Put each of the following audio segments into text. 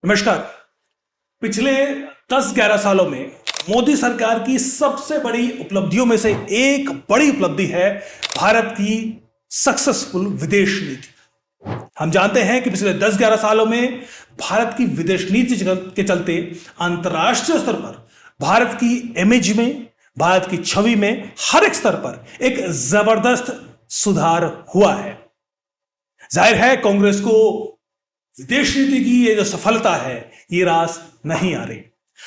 नमस्कार। पिछले 10-11 सालों में मोदी सरकार की सबसे बड़ी उपलब्धियों में से एक बड़ी उपलब्धि है भारत की सक्सेसफुल विदेश नीति। हम जानते हैं कि पिछले 10-11 सालों में भारत की विदेश नीति के चलते अंतर्राष्ट्रीय स्तर पर भारत की इमेज में, भारत की छवि में हर एक स्तर पर एक जबरदस्त सुधार हुआ है। जाहिर है कांग्रेस को विदेश नीति की ये जो सफलता है ये रास नहीं आ रही।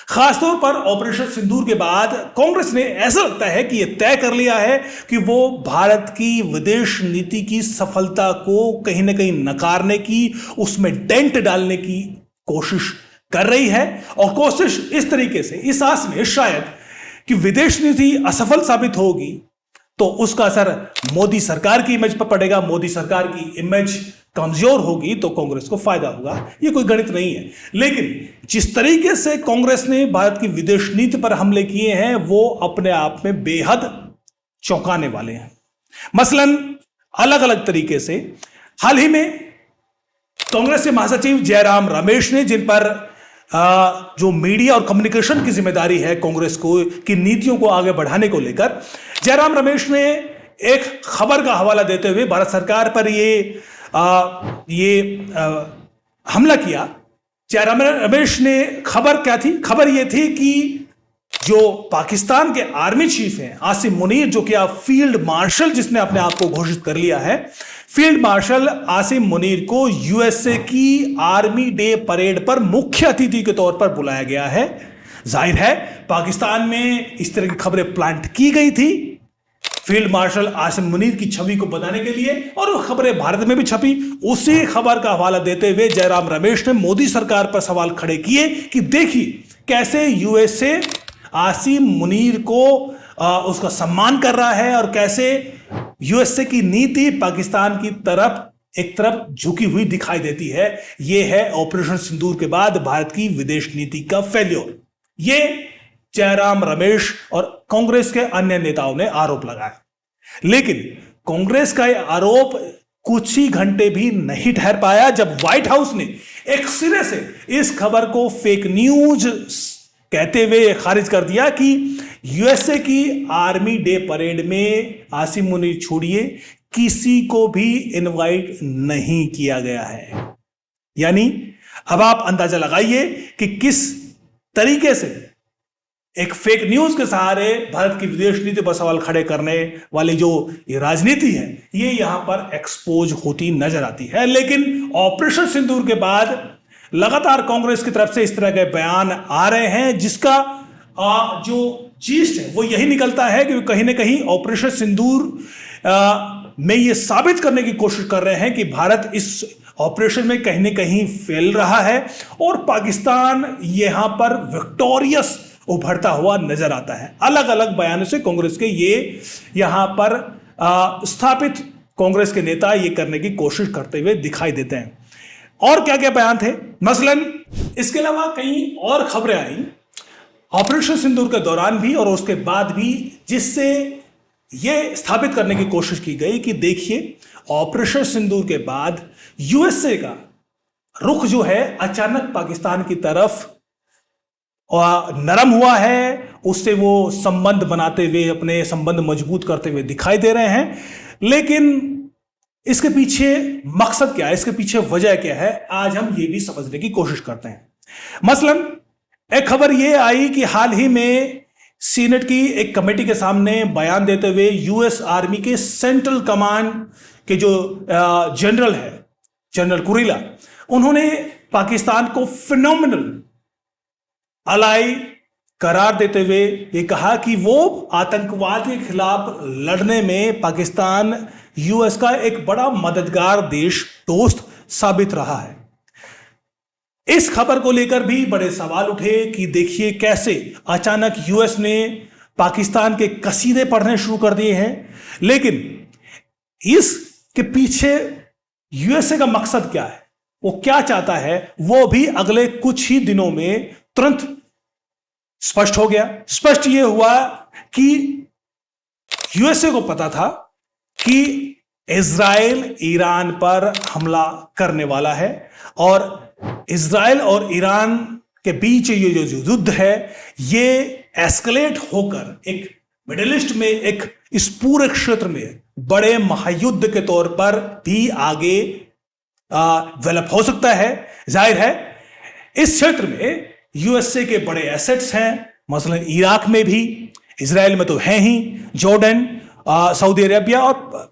खासतौर पर ऑपरेशन सिंदूर के बाद कांग्रेस ने ऐसा लगता है कि यह तय कर लिया है कि वो भारत की विदेश नीति की सफलता को कहीं ना कहीं नकारने की, उसमें डेंट डालने की कोशिश कर रही है। और कोशिश इस तरीके से, इस आस में शायद कि विदेश नीति असफल साबित होगी तो उसका असर मोदी सरकार की इमेज पर पड़ेगा। मोदी सरकार की इमेज कमजोर होगी तो कांग्रेस को फायदा होगा। ये कोई गणित नहीं है, लेकिन जिस तरीके से कांग्रेस ने भारत की विदेश नीति पर हमले किए हैं वो अपने आप में बेहद चौंकाने वाले हैं। मसलन अलग अलग तरीके से हाल ही में कांग्रेस के महासचिव जयराम रमेश ने, जिन पर जो मीडिया और कम्युनिकेशन की जिम्मेदारी है कांग्रेस को की नीतियों को आगे बढ़ाने को लेकर, जयराम रमेश ने एक खबर का हवाला देते हुए भारत सरकार पर हमला किया। जयराम रमेश ने, खबर क्या थी? खबर यह थी कि जो पाकिस्तान के आर्मी चीफ हैं आसिम मुनीर, जो कि आप फील्ड मार्शल, जिसने अपने आप को घोषित कर लिया है, फील्ड मार्शल आसिम मुनीर को यूएसए की आर्मी डे परेड पर मुख्य अतिथि के तौर पर बुलाया गया है। जाहिर है पाकिस्तान में इस तरह की खबरें प्लांट की गई थी फील्ड मार्शल आसिम मुनीर की छवि को बनाने के लिए, और वो खबरें भारत में भी छपी। उसी खबर का हवाला देते हुए जयराम रमेश ने मोदी सरकार पर सवाल खड़े किए कि देखिए कैसे यूएसए आसिम मुनीर को उसका सम्मान कर रहा है और कैसे यूएसए की नीति पाकिस्तान की एक तरफ झुकी हुई दिखाई देती है। यह है ऑपरेशन सिंदूर के बाद भारत की विदेश नीति का फेल्योर। यह जयराम रमेश और कांग्रेस के अन्य नेताओं ने आरोप लगाया, लेकिन कांग्रेस का यह आरोप कुछ ही घंटे भी नहीं ठहर पाया जब व्हाइट हाउस ने एक सिरे से इस खबर को फेक न्यूज कहते हुए खारिज कर दिया कि यूएसए की आर्मी डे परेड में आसिम मुनीर छोड़िए किसी को भी इनवाइट नहीं किया गया है। यानी अब आप अंदाजा लगाइए कि किस तरीके से एक फेक न्यूज के सहारे भारत की विदेश नीति पर सवाल खड़े करने वाली जो ये राजनीति है ये यहां पर एक्सपोज होती नजर आती है। लेकिन ऑपरेशन सिंदूर के बाद लगातार कांग्रेस की तरफ से इस तरह के बयान आ रहे हैं जिसका जो जीस्ट है वो यही निकलता है कि कहीं ना कहीं ऑपरेशन सिंदूर में ये साबित करने की कोशिश कर रहे हैं कि भारत इस ऑपरेशन में कहीं ना कहीं फेल रहा है और पाकिस्तान यहां पर विक्टोरियस उभरता हुआ नजर आता है। अलग अलग बयानों से कांग्रेस के ये यहां पर स्थापित कांग्रेस के नेता ये करने की कोशिश करते हुए दिखाई देते हैं। और क्या क्या बयान थे? मसलन इसके अलावा कई और खबरें आई ऑपरेशन सिंदूर के दौरान भी और उसके बाद भी, जिससे यह स्थापित करने की कोशिश की गई कि देखिए ऑपरेशन सिंदूर के बाद यूएसए का रुख जो है अचानक पाकिस्तान की तरफ नरम हुआ है, उससे वो संबंध बनाते हुए, अपने संबंध मजबूत करते हुए दिखाई दे रहे हैं। लेकिन इसके पीछे मकसद क्या है, इसके पीछे वजह क्या है, आज हम ये भी समझने की कोशिश करते हैं। मसलन एक खबर ये आई कि हाल ही में सीनेट की एक कमेटी के सामने बयान देते हुए यूएस आर्मी के सेंट्रल कमांड के जो जनरल है, जनरल कुरीला, उन्होंने पाकिस्तान को फिनोमिनल अलाई करार देते हुए ये कहा कि वो आतंकवाद के खिलाफ लड़ने में पाकिस्तान यूएस का एक बड़ा मददगार देश, दोस्त साबित रहा है। इस खबर को लेकर भी बड़े सवाल उठे कि देखिए कैसे अचानक यूएस ने पाकिस्तान के कसीदे पढ़ने शुरू कर दिए हैं। लेकिन इसके पीछे यूएसए का मकसद क्या है, वो क्या चाहता है, वो भी अगले कुछ ही दिनों में तुरंत स्पष्ट हो गया। स्पष्ट यह हुआ कि यूएसए को पता था कि इजराइल ईरान पर हमला करने वाला है और इजराइल और ईरान के बीच ये जो युद्ध है ये एस्केलेट होकर एक मिडिल ईस्ट में, एक इस पूरे क्षेत्र में बड़े महायुद्ध के तौर पर भी आगे डेवलप हो सकता है। जाहिर है इस क्षेत्र में यूएसए के बड़े एसेट्स हैं, मसलन इराक में भी, इजराइल में तो है ही, जॉर्डन, सऊदी अरेबिया और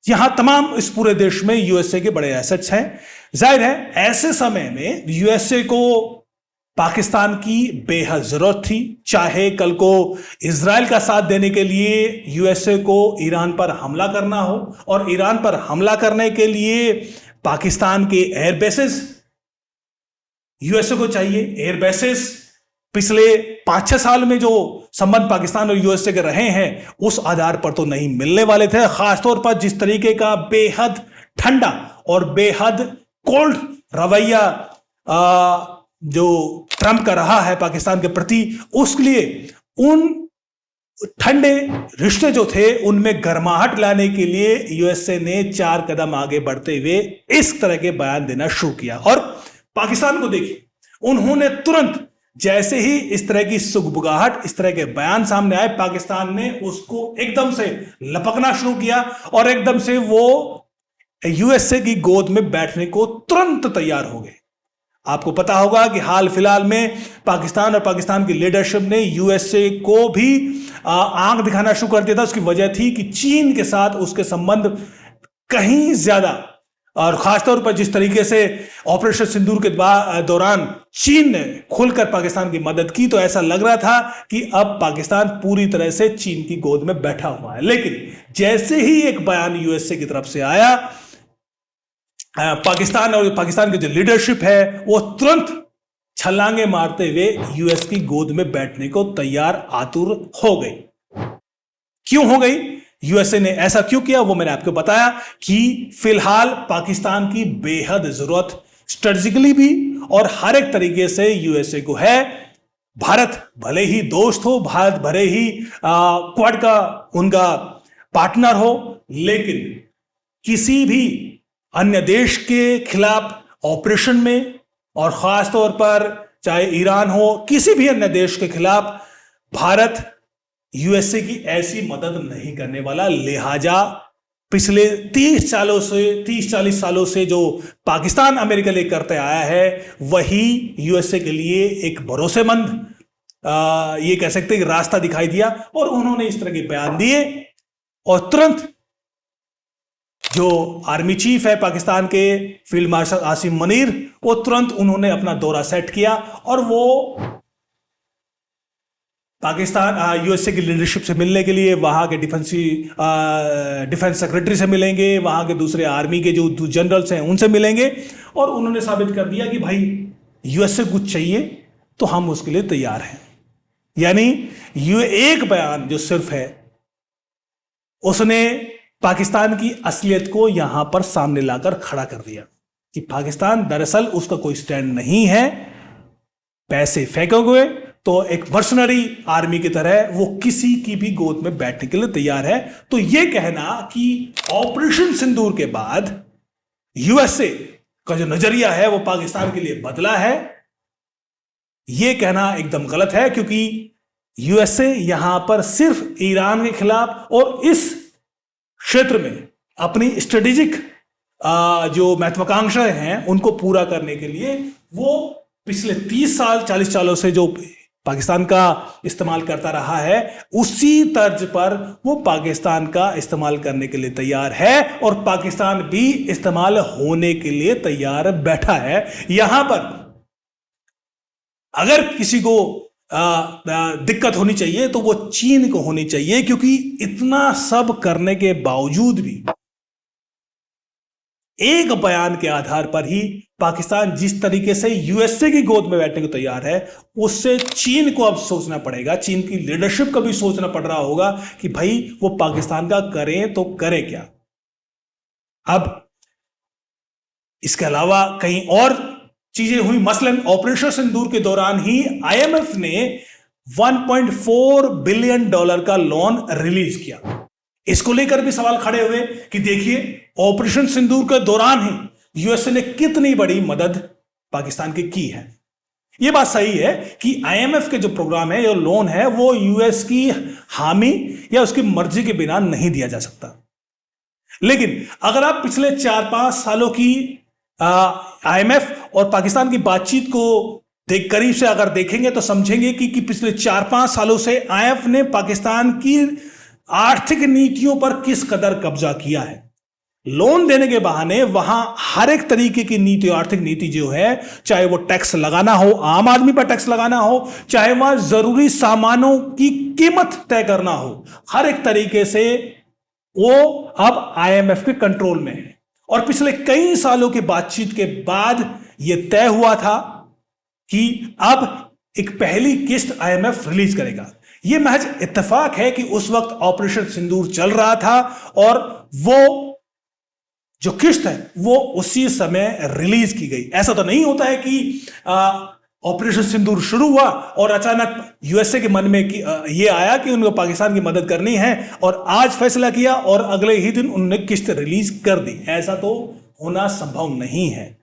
यहां तमाम इस पूरे देश में यूएसए के बड़े एसेट्स हैं। जाहिर है ऐसे समय में यूएसए को पाकिस्तान की बेहद जरूरत थी, चाहे कल को इजराइल का साथ देने के लिए यूएसए को ईरान पर हमला करना हो, और ईरान पर हमला करने के लिए पाकिस्तान के एयर बेसेस यूएसए को चाहिए। एयर बेसेस पिछले 5-6 साल में जो संबंध पाकिस्तान और यूएसए के रहे हैं उस आधार पर तो नहीं मिलने वाले थे, खासतौर पर जिस तरीके का बेहद ठंडा और बेहद कोल्ड रवैया जो ट्रंप का रहा है पाकिस्तान के प्रति, उसके लिए उन ठंडे रिश्ते जो थे उनमें गर्माहट लाने के लिए यूएसए ने 4 कदम आगे बढ़ते हुए इस तरह के बयान देना शुरू किया। और पाकिस्तान को देखिए, उन्होंने तुरंत जैसे ही इस तरह की सुगबुगाहट, इस तरह के बयान सामने आए, पाकिस्तान ने उसको एकदम से लपकना शुरू किया और एकदम से वो यूएसए की गोद में बैठने को तुरंत तैयार हो गए। आपको पता होगा कि हाल फिलहाल में पाकिस्तान और पाकिस्तान की लीडरशिप ने यूएसए को भी आंख दिखाना शुरू कर दिया था। उसकी वजह थी कि चीन के साथ उसके संबंध कहीं ज्यादा, और खासतौर पर जिस तरीके से ऑपरेशन सिंदूर के दौरान चीन ने खुलकर पाकिस्तान की मदद की, तो ऐसा लग रहा था कि अब पाकिस्तान पूरी तरह से चीन की गोद में बैठा हुआ है। लेकिन जैसे ही एक बयान यूएसए की तरफ से आया, पाकिस्तान और पाकिस्तान की जो लीडरशिप है वो तुरंत छलांगे मारते हुए यूएस की गोद में बैठने को तैयार, आतुर हो गई। क्यों हो गई? यूएसए ने ऐसा क्यों किया वो मैंने आपको बताया कि फिलहाल पाकिस्तान की बेहद जरूरत स्ट्रेटेजिकली भी और हर एक तरीके से यूएसए को है। भारत भले ही दोस्त हो, भारत भले ही क्वाड का उनका पार्टनर हो, लेकिन किसी भी अन्य देश के खिलाफ ऑपरेशन में, और खास तौर पर चाहे ईरान हो, किसी भी अन्य देश के खिलाफ भारत यूएसए की ऐसी मदद नहीं करने वाला। लिहाजा पिछले 30-40 सालों से जो पाकिस्तान अमेरिका लिए करते आया है वही यूएसए के लिए एक भरोसेमंद ये कह सकते हैं कि रास्ता दिखाई दिया, और उन्होंने इस तरह के बयान दिए। और तुरंत जो आर्मी चीफ है पाकिस्तान के, फील्ड मार्शल आसिम मुनीर, वो तुरंत उन्होंने अपना दौरा सेट किया और वो पाकिस्तान यूएसए की लीडरशिप से मिलने के लिए वहां के डिफेंस सेक्रेटरी से मिलेंगे, वहां के दूसरे आर्मी के जो जनरल्स हैं उनसे मिलेंगे, और उन्होंने साबित कर दिया कि भाई यूएसए कुछ चाहिए तो हम उसके लिए तैयार हैं। यानी ये एक बयान जो सिर्फ है उसने पाकिस्तान की असलियत को यहां पर सामने लाकर खड़ा कर दिया कि पाकिस्तान दरअसल उसका कोई स्टैंड नहीं है। पैसे फेंकोगे तो एक मर्सनरी आर्मी की तरह वो किसी की भी गोद में बैठने के लिए तैयार है। तो यह कहना कि ऑपरेशन सिंदूर के बाद यूएसए का जो नजरिया है वो पाकिस्तान के लिए बदला है, यह कहना एकदम गलत है, क्योंकि यूएसए यहां पर सिर्फ ईरान के खिलाफ और इस क्षेत्र में अपनी स्ट्रेटेजिक जो महत्वाकांक्षाएं हैं उनको पूरा करने के लिए वो पिछले 40 सालों से जो पाकिस्तान का इस्तेमाल करता रहा है उसी तर्ज पर वो पाकिस्तान का इस्तेमाल करने के लिए तैयार है, और पाकिस्तान भी इस्तेमाल होने के लिए तैयार बैठा है। यहां पर अगर किसी को दिक्कत होनी चाहिए तो वो चीन को होनी चाहिए, क्योंकि इतना सब करने के बावजूद भी एक बयान के आधार पर ही पाकिस्तान जिस तरीके से यूएसए की गोद में बैठने को तैयार है, उससे चीन को अब सोचना पड़ेगा, चीन की लीडरशिप को भी सोचना पड़ रहा होगा कि भाई वो पाकिस्तान का करें तो करें क्या। अब इसके अलावा कहीं और चीजें हुई, मसलन ऑपरेशन सिंदूर के दौरान ही आईएमएफ ने $1.4 बिलियन का लोन रिलीज किया। इसको लेकर भी सवाल खड़े हुए कि देखिए ऑपरेशन सिंदूर के दौरान ही यूएसए ने कितनी बड़ी मदद पाकिस्तान की है। यह बात सही है कि आईएमएफ के जो प्रोग्राम है या लोन है वो यूएस की हामी या उसकी मर्जी के बिना नहीं दिया जा सकता। लेकिन अगर आप पिछले 4-5 सालों की आईएमएफ और पाकिस्तान की बातचीत को करीब से अगर देखेंगे तो समझेंगे कि पिछले 4-5 सालों से आईएमएफ ने पाकिस्तान की आर्थिक नीतियों पर किस कदर कब्जा किया है। लोन देने के बहाने वहां हर एक तरीके की नीति, आर्थिक नीति जो है, चाहे वो टैक्स लगाना हो, आम आदमी पर टैक्स लगाना हो, चाहे वह जरूरी सामानों की कीमत तय करना हो, हर एक तरीके से वो अब आईएमएफ के कंट्रोल में है। और पिछले कई सालों की बातचीत के बाद यह तय हुआ था कि अब एक पहली किस्त आईएमएफ रिलीज करेगा। यह महज इत्तेफाक है कि उस वक्त ऑपरेशन सिंदूर चल रहा था और वो जो किस्त है वो उसी समय रिलीज की गई। ऐसा तो नहीं होता है कि ऑपरेशन सिंदूर शुरू हुआ और अचानक यूएसए के मन में ये आया कि उनको पाकिस्तान की मदद करनी है और आज फैसला किया और अगले ही दिन उन्होंने किस्त रिलीज कर दी। ऐसा तो होना संभव नहीं है।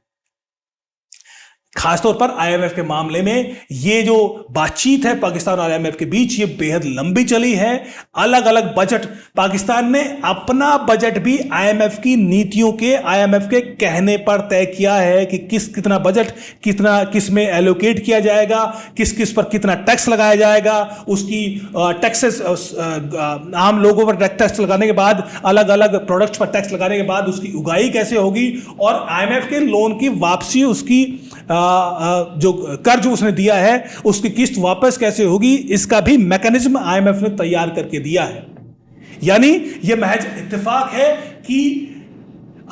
खासतौर पर आईएमएफ के मामले में ये जो बातचीत है पाकिस्तान और आईएमएफ के बीच, ये बेहद लंबी चली है। अलग अलग बजट, पाकिस्तान ने अपना बजट भी आईएमएफ की नीतियों के, आईएमएफ के कहने पर तय किया है कि कितना बजट किस में एलोकेट किया जाएगा, किस किस पर कितना टैक्स लगाया जाएगा, उसकी टैक्सेस, आम लोगों पर टैक्स लगाने के बाद, अलग अलग प्रोडक्ट्स पर टैक्स लगाने के बाद उसकी उगाही कैसे होगी और आईएमएफ के लोन की वापसी, उसकी जो कर्ज उसने दिया है उसकी किस्त वापस कैसे होगी, इसका भी मैकेनिज्म आईएमएफ ने तैयार करके दिया है। यानी यह महज इत्तेफाक है कि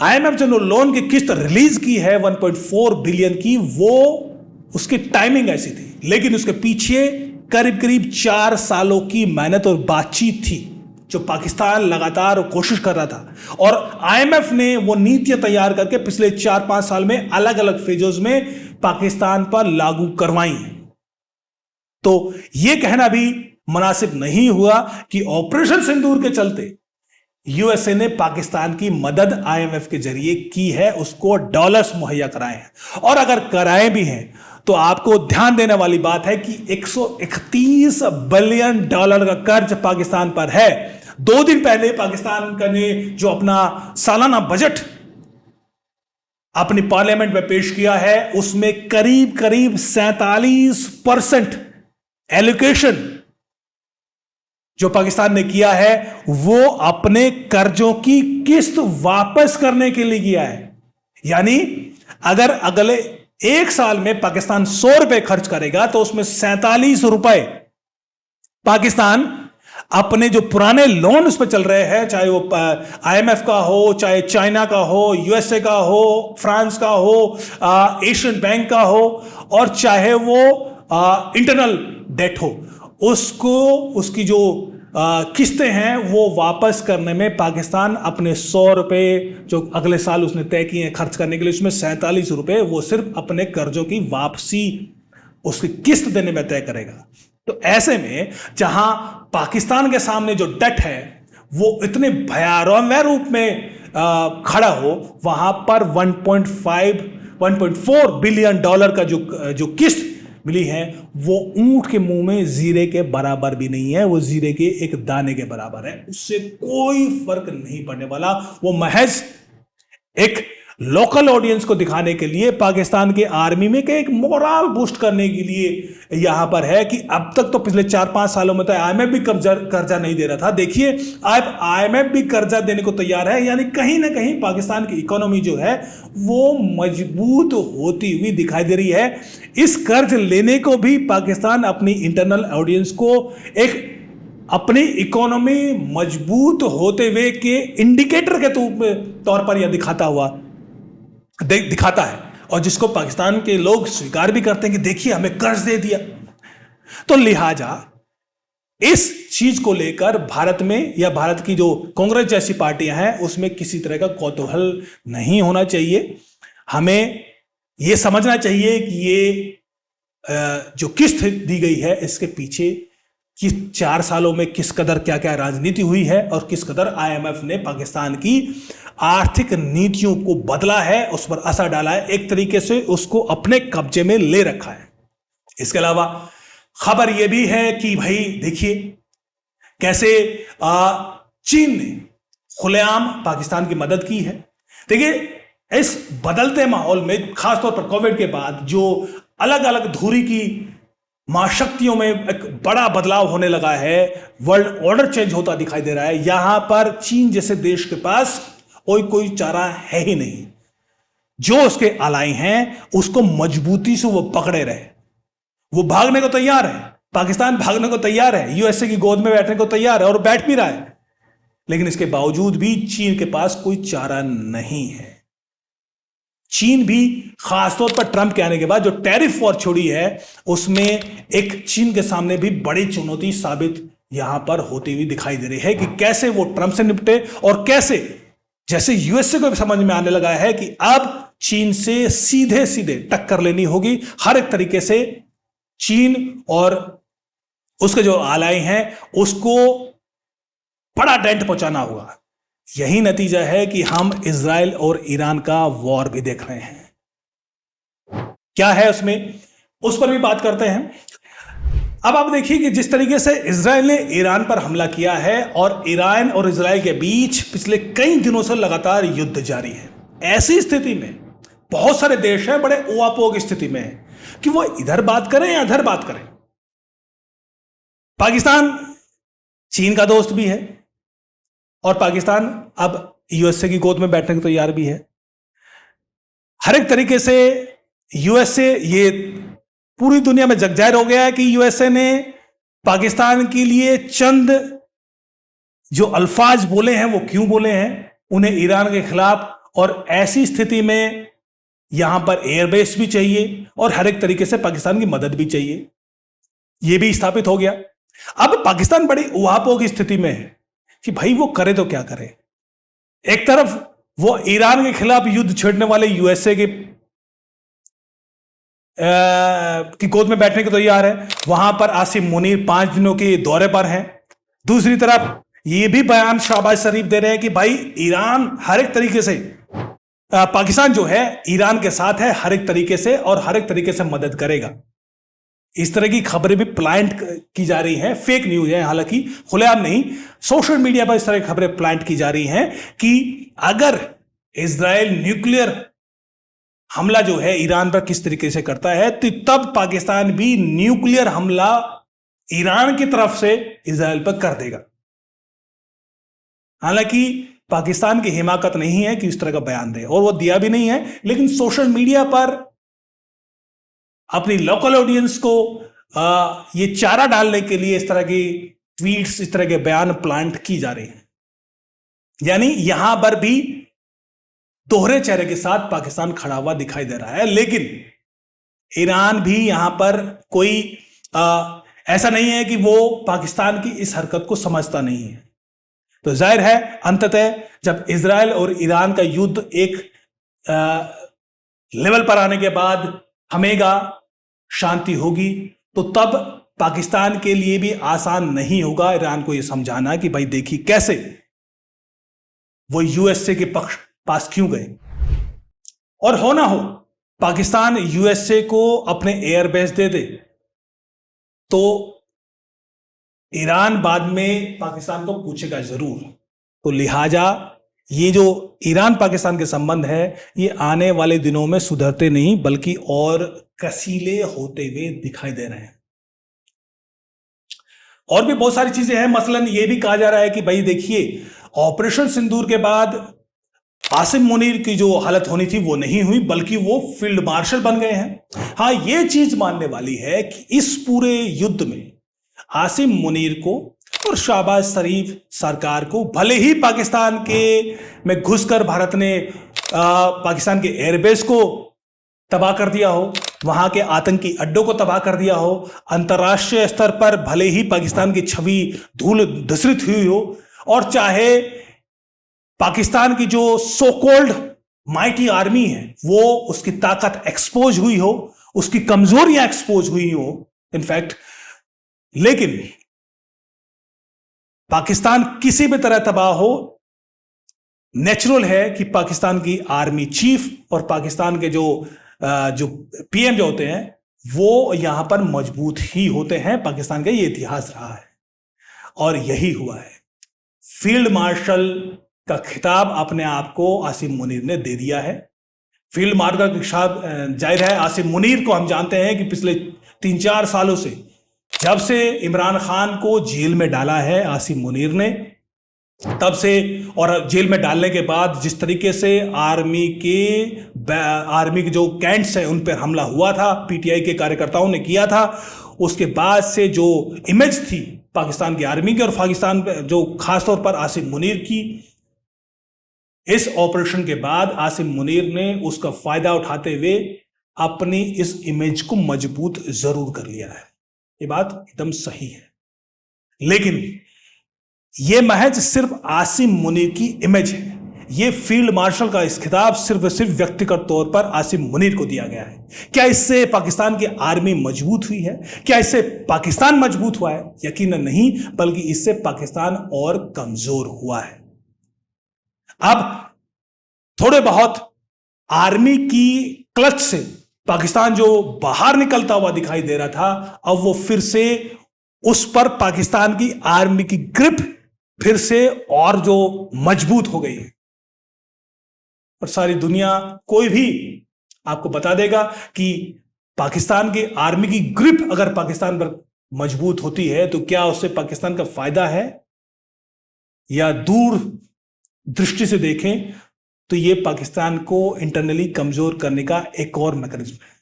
आईएमएफ जो लोन की किस्त रिलीज की है 1.4 बिलियन की, वो उसकी टाइमिंग ऐसी थी, लेकिन उसके पीछे करीब करीब 4 सालों की मेहनत और बातचीत थी जो पाकिस्तान लगातार कोशिश कर रहा था। और आईएमएफ ने वो नीतियां तैयार करके पिछले 4-5 साल में अलग अलग फेजेस में पाकिस्तान पर लागू करवाई हैं। तो यह कहना भी मुनासिब नहीं हुआ कि ऑपरेशन सिंदूर के चलते यूएसए ने पाकिस्तान की मदद आईएमएफ के जरिए की है, उसको डॉलर्स मुहैया कराए हैं। और अगर कराए भी हैं तो आपको ध्यान देने वाली बात है कि 131 बिलियन डॉलर का कर्ज पाकिस्तान पर है। 2 दिन पहले पाकिस्तान का ने जो अपना सालाना बजट अपनी पार्लियामेंट में पेश किया है, उसमें करीब करीब 47% एलोकेशन जो पाकिस्तान ने किया है वो अपने कर्जों की किस्त वापस करने के लिए किया है। यानी अगर अगले 1 साल में पाकिस्तान 100 रुपए खर्च करेगा तो उसमें 47 रुपए पाकिस्तान अपने जो पुराने लोन उस पर चल रहे हैं, चाहे वो आईएमएफ का हो, चाहे चाइना का हो, यूएसए का हो, फ्रांस का हो, एशियन बैंक का हो, और चाहे वो इंटरनल डेट हो, उसको उसकी जो किस्तें हैं वो वापस करने में पाकिस्तान अपने 100 रुपए जो अगले साल उसने तय किए हैं खर्च करने के लिए, उसमें 47 रुपए वो सिर्फ अपने कर्जों की वापसी, उसकी किस्त देने में तय करेगा। तो ऐसे में जहां पाकिस्तान के सामने जो डेट है वो इतने भयावह रूप में खड़ा हो, वहां पर 1.4 बिलियन डॉलर का जो किस्त मिली है वो ऊंट के मुंह में जीरे के बराबर भी नहीं है, वो जीरे के एक दाने के बराबर है। उससे कोई फर्क नहीं पड़ने वाला। वो महज एक लोकल ऑडियंस को दिखाने के लिए, पाकिस्तान के आर्मी में एक मोरल बूस्ट करने के लिए यहां पर है कि अब तक तो पिछले 4-5 सालों में तो आईएमएफ भी कर्जा नहीं दे रहा था, देखिए अब आईएमएफ भी कर्जा देने को तैयार है। यानी कहीं ना कहीं पाकिस्तान की इकोनॉमी जो है वो मजबूत होती हुई दिखाई दे रही है। इस कर्ज लेने को भी पाकिस्तान अपनी इंटरनल ऑडियंस को एक अपनी इकोनॉमी मजबूत होते हुए के इंडिकेटर के तौर पर यह दिखाता है, और जिसको पाकिस्तान के लोग स्वीकार भी करते हैं कि देखिए हमें कर्ज दे दिया। तो लिहाजा इस चीज को लेकर भारत में या भारत की जो कांग्रेस जैसी पार्टियां हैं उसमें किसी तरह का कौतूहल नहीं होना चाहिए। हमें यह समझना चाहिए कि ये जो किस्त दी गई है इसके पीछे कि 4 सालों में किस कदर क्या क्या राजनीति हुई है और किस कदर आईएमएफ ने पाकिस्तान की आर्थिक नीतियों को बदला है, उस पर असर डाला है, एक तरीके से उसको अपने कब्जे में ले रखा है। इसके अलावा खबर यह भी है कि भाई देखिए कैसे चीन ने खुलेआम पाकिस्तान की मदद की है। देखिए इस बदलते माहौल में खासतौर पर कोविड के बाद जो अलग अलग धुरी की महाशक्तियों में एक बड़ा बदलाव होने लगा है, वर्ल्ड ऑर्डर चेंज होता दिखाई दे रहा है। यहां पर चीन जैसे देश के पास कोई चारा है ही नहीं। जो उसके अलाई हैं उसको मजबूती से वो पकड़े रहे। वो भागने को तैयार है, पाकिस्तान भागने को तैयार है, यूएसए की गोद में बैठने को तैयार है और बैठ भी रहा है, लेकिन इसके बावजूद भी चीन के पास कोई चारा नहीं है। चीन भी खासतौर पर ट्रंप के आने के बाद जो टैरिफ वॉर छोड़ी है उसमें एक चीन के सामने भी बड़ी चुनौती साबित यहां पर होती हुई दिखाई दे रही है कि कैसे वो ट्रंप से निपटे और कैसे जैसे यूएसए को समझ में आने लगा है कि अब चीन से सीधे सीधे टक्कर लेनी होगी। हर एक तरीके से चीन और उसके जो आलाई हैं उसको बड़ा डेंट पहुंचाना होगा। यही नतीजा है कि हम इजराइल और ईरान का वॉर भी देख रहे हैं। क्या है उसमें, उस पर भी बात करते हैं। अब आप देखिए कि जिस तरीके से इजराइल ने ईरान पर हमला किया है और ईरान और इजराइल के बीच पिछले कई दिनों से लगातार युद्ध जारी है, ऐसी स्थिति में बहुत सारे देश हैं बड़े उआपोग स्थिति में है कि वो इधर बात करें या इधर बात करें। पाकिस्तान चीन का दोस्त भी है और पाकिस्तान अब यूएसए की गोद में बैठने को तैयार भी है। हर एक तरीके से यूएसए, ये पूरी दुनिया में जगजाहिर हो गया है कि यूएसए ने पाकिस्तान के लिए चंद जो अल्फाज बोले हैं वो क्यों बोले हैं, उन्हें ईरान के खिलाफ, और ऐसी स्थिति में यहां पर एयरबेस भी चाहिए और हर एक तरीके से पाकिस्तान की मदद भी चाहिए। यह भी स्थापित हो गया। अब पाकिस्तान बड़ी उहापोह की स्थिति में है कि भाई वो करे तो क्या करे। एक तरफ वो ईरान के खिलाफ युद्ध छेड़ने वाले यूएसए की गोद में बैठने को तैयार है, वहां पर आसिम मुनीर 5 दिनों के दौरे पर हैं। दूसरी तरफ ये भी बयान शहबाज शरीफ दे रहे हैं कि भाई ईरान हर एक तरीके से, पाकिस्तान जो है ईरान के साथ है हर एक तरीके से और हर एक तरीके से मदद करेगा। इस तरह की खबरें भी प्लांट की जा रही हैं, फेक न्यूज है, हालांकि खुलेआम नहीं, सोशल मीडिया पर इस तरह की खबरें प्लांट की जा रही हैं कि अगर इजराइल न्यूक्लियर हमला जो है ईरान पर किस तरीके से करता है तो तब पाकिस्तान भी न्यूक्लियर हमला ईरान की तरफ से इजराइल पर कर देगा। हालांकि पाकिस्तान की हिमाकत नहीं है कि इस तरह का बयान दे और वो दिया भी नहीं है, लेकिन सोशल मीडिया पर अपनी लोकल ऑडियंस को ये चारा डालने के लिए इस तरह की ट्वीट्स, इस तरह के बयान प्लांट की जा रही हैं। यानी यहां पर भी दोहरे चेहरे के साथ पाकिस्तान खड़ा हुआ दिखाई दे रहा है, लेकिन ईरान भी यहां पर कोई ऐसा नहीं है कि वो पाकिस्तान की इस हरकत को समझता नहीं है। तो जाहिर है अंततः जब इजराइल और ईरान का युद्ध एक लेवल पर आने के बाद थमेगा, शांति होगी, तो तब पाकिस्तान के लिए भी आसान नहीं होगा ईरान को यह समझाना कि भाई देखिए कैसे वो यूएसए के पास क्यों गए। और हो ना हो पाकिस्तान यूएसए को अपने एयरबेस दे दे तो ईरान बाद में पाकिस्तान को पूछेगा जरूर। तो लिहाजा ये जो ईरान पाकिस्तान के संबंध है ये आने वाले दिनों में सुधरते नहीं बल्कि और कसीले होते हुए दिखाई दे रहे हैं। और भी बहुत सारी चीजें हैं, मसलन ये भी कहा जा रहा है कि भाई देखिए ऑपरेशन सिंदूर के बाद आसिम मुनीर की जो हालत होनी थी वो नहीं हुई बल्कि वो फील्ड मार्शल बन गए हैं। हाँ, ये चीज मानने वाली है कि इस पूरे युद्ध में आसिम मुनीर को और शहबाज शरीफ सरकार को भले ही पाकिस्तान के में घुसकर भारत ने पाकिस्तान के एयरबेस को तबाह कर दिया हो, वहां के आतंकी अड्डों को तबाह कर दिया हो, अंतर्राष्ट्रीय स्तर पर भले ही पाकिस्तान की छवि धूल धूसरित हुई हो और चाहे पाकिस्तान की जो सो कॉल्ड माइटी आर्मी है वो उसकी ताकत एक्सपोज हुई हो, उसकी कमजोरियां एक्सपोज हुई हो इनफैक्ट, लेकिन पाकिस्तान किसी भी तरह तबाह हो, नेचुरल है कि पाकिस्तान की आर्मी चीफ और पाकिस्तान के जो पीएम जो होते हैं वो यहां पर मजबूत ही होते हैं। पाकिस्तान का ये इतिहास रहा है और यही हुआ है। फील्ड मार्शल का खिताब अपने आप को आसिम मुनीर ने दे दिया है। फील्ड मार्शल का खिताब जाहिर है, आसिम मुनीर को हम जानते हैं कि पिछले 3-4 सालों से, जब से इमरान खान को जेल में डाला है आसिम मुनीर ने, तब से और जेल में डालने के बाद जिस तरीके से आर्मी के जो कैंट्स हैं उन पर हमला हुआ था, पीटीआई के कार्यकर्ताओं ने किया था, उसके बाद से जो इमेज थी पाकिस्तान की आर्मी की और पाकिस्तान जो खासतौर पर आसिम मुनीर की, इस ऑपरेशन के बाद आसिम मुनीर ने उसका फायदा उठाते हुए अपनी इस इमेज को मजबूत जरूर कर लिया है। ये बात एकदम सही है, लेकिन यह महज सिर्फ आसिम मुनीर की इमेज है। यह फील्ड मार्शल का इस खिताब सिर्फ व्यक्तिगत तौर पर आसिम मुनीर को दिया गया है। क्या इससे पाकिस्तान की आर्मी मजबूत हुई है? क्या इससे पाकिस्तान मजबूत हुआ है? यकीनन नहीं, बल्कि इससे पाकिस्तान और कमजोर हुआ है। अब थोड़े बहुत आर्मी की क्लच से पाकिस्तान जो बाहर निकलता हुआ दिखाई दे रहा था, अब वो फिर से उस पर पाकिस्तान की आर्मी की ग्रिप फिर से और जो मजबूत हो गई है। और सारी दुनिया, कोई भी आपको बता देगा कि पाकिस्तान की आर्मी की ग्रिप अगर पाकिस्तान पर मजबूत होती है तो क्या उससे पाकिस्तान का फायदा है? या दूर दृष्टि से देखें तो यह पाकिस्तान को इंटरनली कमजोर करने का एक और मैकेनिज्म है।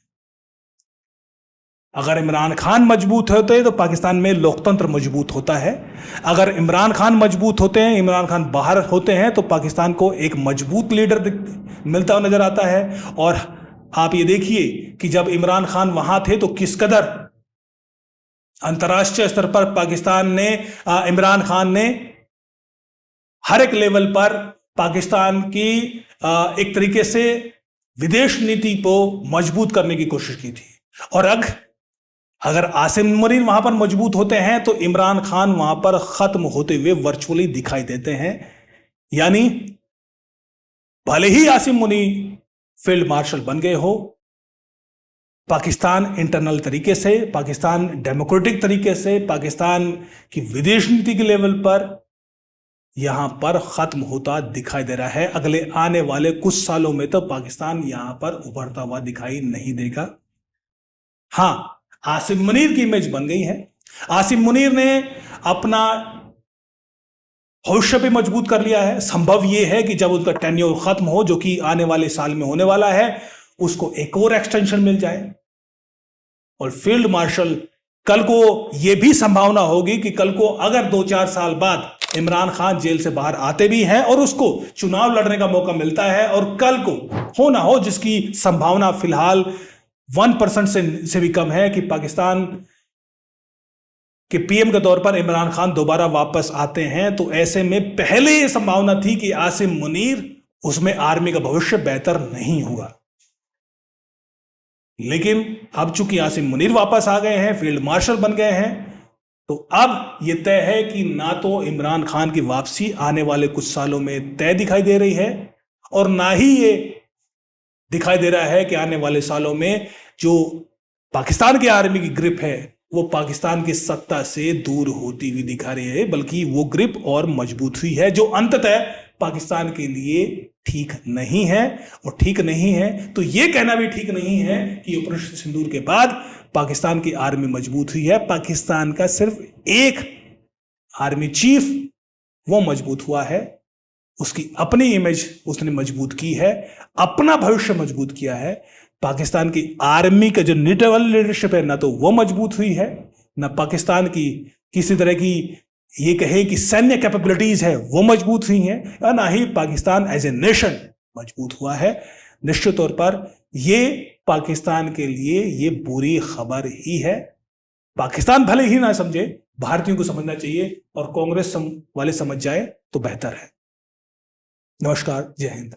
अगर इमरान खान मजबूत होते हैं तो पाकिस्तान में लोकतंत्र मजबूत होता है। अगर इमरान खान मजबूत होते हैं, इमरान खान बाहर होते हैं, तो पाकिस्तान को एक मजबूत लीडर मिलता हुआ नजर आता है। और आप ये देखिए कि जब इमरान खान वहां थे तो किस कदर अंतर्राष्ट्रीय स्तर पर पाकिस्तान ने, इमरान खान ने हर एक लेवल पर पाकिस्तान की एक तरीके से विदेश नीति को मजबूत करने की कोशिश की थी। और अगर आसिम मुनीर वहां पर मजबूत होते हैं तो इमरान खान वहां पर खत्म होते हुए वर्चुअली दिखाई देते हैं। यानी भले ही आसिम मुनीर फील्ड मार्शल बन गए हो, पाकिस्तान इंटरनल तरीके से, पाकिस्तान डेमोक्रेटिक तरीके से, पाकिस्तान की विदेश नीति के लेवल पर यहां पर खत्म होता दिखाई दे रहा है। अगले आने वाले कुछ सालों में तो पाकिस्तान यहां पर उभरता हुआ दिखाई नहीं देगा। हां, आसिम मुनीर की इमेज बन गई है। आसिम मुनीर ने अपना भविष्य भी मजबूत कर लिया है। संभव यह है कि जब उसका टेन्योर खत्म हो, जो कि आने वाले साल में होने वाला है, उसको एक और एक्सटेंशन मिल जाए। और फील्ड मार्शल कल को यह भी संभावना होगी कि कल को अगर 2-4 साल बाद इमरान खान जेल से बाहर आते भी हैं और उसको चुनाव लड़ने का मौका मिलता है, और कल को हो ना हो, जिसकी संभावना फिलहाल 1% से भी कम है कि पाकिस्तान के पीएम के तौर पर इमरान खान दोबारा वापस आते हैं, तो ऐसे में पहले यह संभावना थी कि आसिम मुनीर, उसमें आर्मी का भविष्य बेहतर नहीं हुआ। लेकिन अब चूंकि आसिम मुनीर वापस आ गए हैं, फील्ड मार्शल बन गए हैं, तो अब यह तय है कि ना तो इमरान खान की वापसी आने वाले कुछ सालों में तय दिखाई दे रही है, और ना ही ये दिखाई दे रहा है कि आने वाले सालों में जो पाकिस्तान की आर्मी की ग्रिप है वो पाकिस्तान की सत्ता से दूर होती हुई दिखा रही है, बल्कि वो ग्रिप और मजबूत हुई है, जो अंततः पाकिस्तान के लिए ठीक नहीं है। और ठीक नहीं है तो यह कहना भी ठीक नहीं है कि ऑपरेशन सिंदूर के बाद पाकिस्तान की आर्मी मजबूत हुई है। पाकिस्तान का सिर्फ एक आर्मी चीफ वो मजबूत हुआ है, उसकी अपनी इमेज उसने मजबूत की है, अपना भविष्य मजबूत किया है। पाकिस्तान की आर्मी का जो न्यूट्रल लीडरशिप है, ना तो वो मजबूत हुई है, ना पाकिस्तान की किसी तरह की ये कहे कि सैन्य कैपेबिलिटीज है वो मजबूत हुई हैं, या ना ही पाकिस्तान एज ए नेशन मजबूत हुआ है। निश्चित तौर पर ये पाकिस्तान के लिए ये बुरी खबर ही है। पाकिस्तान भले ही ना समझे, भारतीयों को समझना चाहिए, और कांग्रेस वाले समझ जाए तो बेहतर है। नमस्कार, जय हिंद।